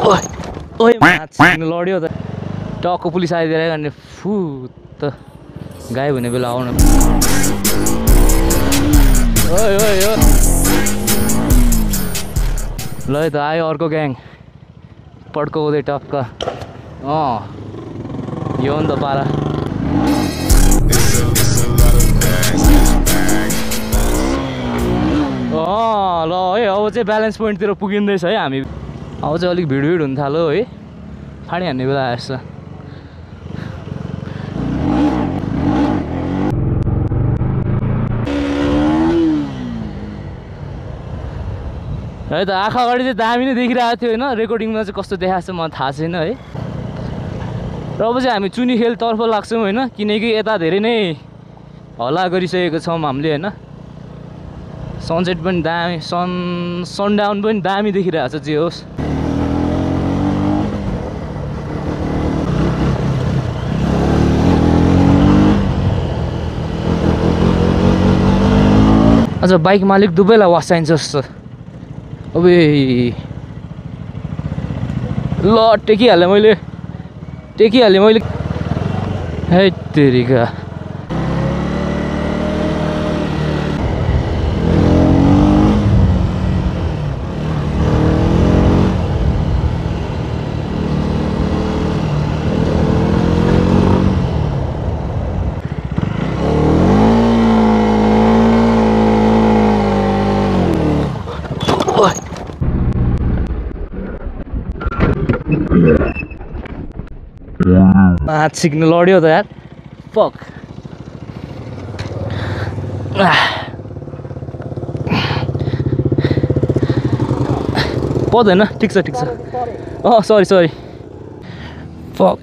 ओए लड्यो त टक्क पुलिस आइदिएर अनि फु त गायब हुने बेला आउनु ओइ ओइ ओ ल है त आयो अर्को ग्याङ पड्काउँदै टक्क यो हो नि त पारा ल है अब चाहिँ ब्यालेन्स पोइन्टतिर पुगिँदैछ है हामी अब चाहिँ अलिक भिड हुन थाल्यो है फाडी हान्ने बेला आएछ है त आँखा अगाडि चाहिँ दामी नै देखिरहेको थियो होइन रेकर्डिङमा चाहिँ कस्तो देखाएको छ मलाई थाहा छैन है र अब चाहिँ हामी चुनीखेलतर्फ लाग्छौँ होइन किनकि यता धेरै नै हल्ला गरिसकेको छौँ हामीले होइन सनसेट पनि दामी सनडाउन पनि दामी देखिरहेको छ जे होस् अझ बाइक मालिक दुवैलाई वास चाहिन्छ जस्तो अबे ल टेकिहालेँ मैले है तेरिका हात सिक्नु लड्यो त यार फक पर्दैन ठिक छ सरी फक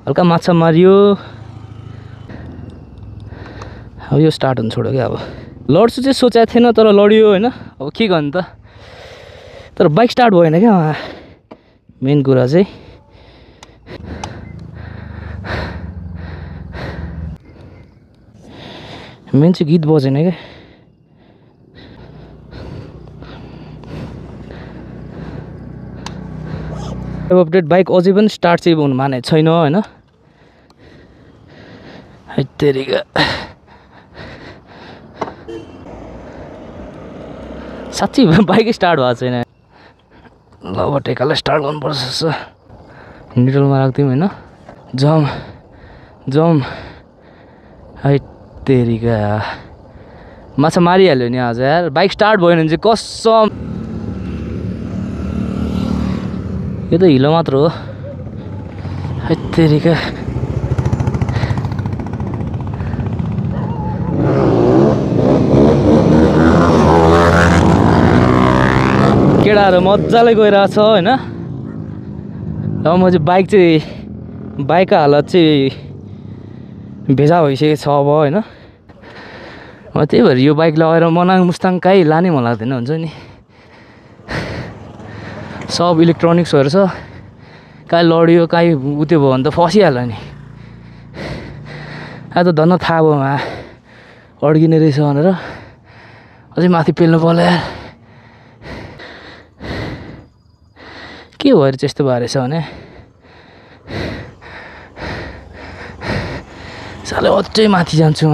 हल्का माछा मारियो अब यो स्टार्ट हुन छोड्यो क्या अब लड्छु चाहिँ सोचेको थिएन तर लड्यो होइन अब के गर्नु त तर बाइक स्टार्ट भएन क्या मेन कुरा चाहिँ गीत बजेन क्या अपडेट बाइक अझै पनि स्टार्ट चाहिँ हुनु माने छैन होइन हैत्तेरिका साँच्चै बाइक स्टार्ट भएको छैन ल अब टेकालाई स्टार्ट गर्नुपर्छ जस्तो निडलमा राख्दिउँ होइन जम हैत्तेरिका माछा मारिहाल्यो नि आज यार बाइक स्टार्ट भएन भने चाहिँ कसम यो त हिलो मात्र हो हैत्तेरिका केटाहरू मजाले गइरहेछ होइन अब म चाहिँ बाइकको हालत चाहिँ भेजा भइसकेको छ अब होइन त्यही भएर यो बाइक लगाएर मनाङ मुस्ताङ कहीँ लाने मन लाग्दैन हुन्छ नि सब इलेक्ट्रोनिक्सहरू छ कहीँ लड्यो कहीँ उत्यो भयो भने त फसिहाल्यो नि आज त धन्न थाहा भयो अड्किने रहेछ भनेर अझै माथि पेल्नु पर्यो यार के भएर चाहिँ यस्तो भएछ भने साले अझै माथि जान्छु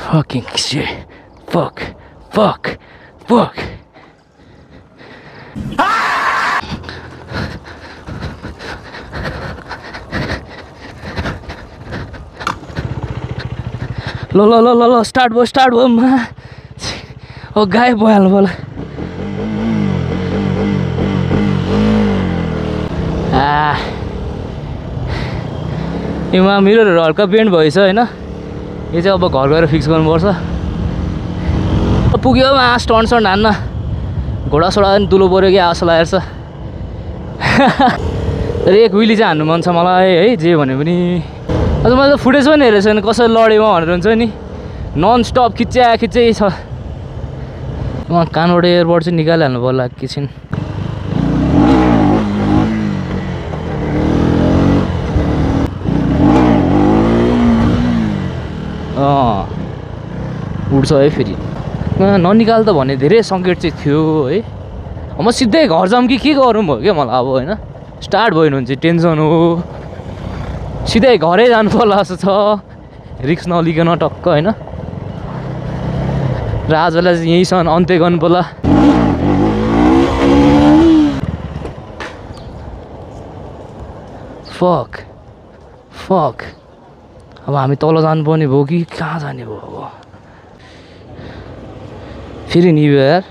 fucking shit fuck ल स्टार्ट भयो ओ गायब भइहाल्नु होला यहाँ मिररहरू हल्का बेन्ड भएछ होइन यो चाहिँ अब घर गएर फिक्स गर्नुपर्छ पुग्यो स्टन्ट हान्न घोडासोडा पनि दुलो पऱ्यो क्या जस्तो लागेको छ एक विली चाहिँ हान्नु मन छ मलाई है जे भने पनि अझ मैले त फुटेज पनि हेरेको छैन कसरी लड्यो भनेर हुन्छ नि नन स्टप खिच्चै छ उहाँ कानबाट एयरबड चाहिँ निकालिहाल्नु पर्ला एकैछिन उड्छ है फेरि ननिकाल त भने धेरै सङ्केत चाहिँ थियो है म सिधै घर जाऊँ कि के गरौँ भयो क्या मलाई अब होइन स्टार्ट भयो भने चाहिँ टेन्सन हो सिधै घरै जानु पर्ला जस्तो छ रिक्स नलिकन टक्क होइन र आजलाई चाहिँ यहीँसम्म अन्त्य गर्नु पर्ला फक अब हामी तल जानुपर्ने भयो कि कहाँ जाने भयो अब फेरि नि यार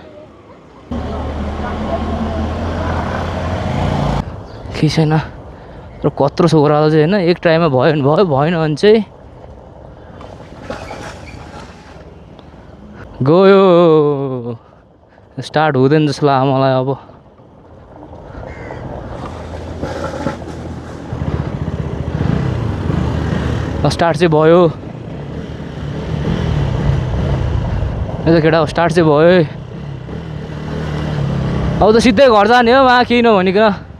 केही छैन र कत्रो छ ओह्रालो चाहिँ होइन एक टाइममा भयो भने भयो भएन भने चाहिँ गयो स्टार्ट हुँदैन जस्तो लाग्यो मलाई अब स्टार्ट चाहिँ भयो यता केटा स्टार्ट चाहिँ भयो अब त सिधै घर जाने हो केही नभनिकन